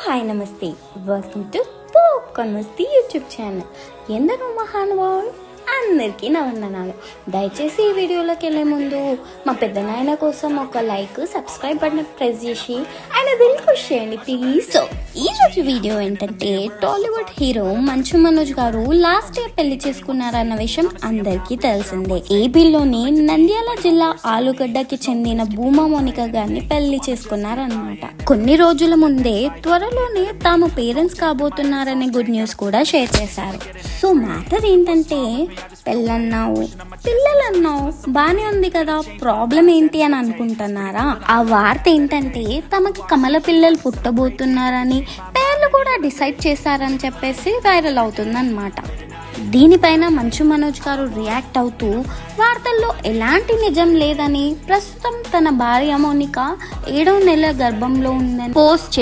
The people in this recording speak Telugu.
హాయ్ నమస్తే, welcome to popcorn Masti YouTube channel. ఎందరో మహానుభావులు అందరికీ నా వందనాలు. దయచేసి ఈ వీడియోలోకి వెళ్ళే ముందు మా పెద్ద నాయన కోసం ఒక లైక్, సబ్స్క్రైబ్ బటన్ ప్రెస్ చేసి ఆయన దిల్ ఖుష్ చేయండి ప్లీజ్. సో ఈ రోజు వీడియో ఏంటంటే, టాలీవుడ్ హీరో మంచు మనోజ్ గారు లాస్ట్ ఇయర్ పెళ్లి చేసుకున్నారన్న విషయం అందరికీ తెలిసిందే. ఏపీలోని నంద్యాల జిల్లా ఆలుగడ్డకి చెందిన భూమా మోనిక గారిని పెళ్లి చేసుకున్నారన్నమాట. కొన్ని రోజుల ముందే త్వరలోనే తాము పేరెంట్స్ కాబోతున్నారనే గుడ్ న్యూస్ కూడా షేర్ చేశారు. సో మ్యాటర్ ఏంటంటే, పెళ్ళన్నావు, పిల్లలన్నావు, బానే ఉంది కదా, ప్రాబ్లం ఏంటి అని అనుకుంటున్నారా? ఆ వార్త ఏంటంటే, తమకి కమల పిల్లలు పుట్టబోతున్నారని పేర్లు కూడా డిసైడ్ చేశారని చెప్పేసి వైరల్ అవుతుందన్నమాట. దీనిపైన మంచు మనోజ్ గారు రియాక్ట్ అవుతూ వార్తల్లో ఎలాంటి నిజం లేదని, ప్రస్తుతం తన భార్య మోనిక 7వ నెల గర్భంలో ఉందని పోస్ట్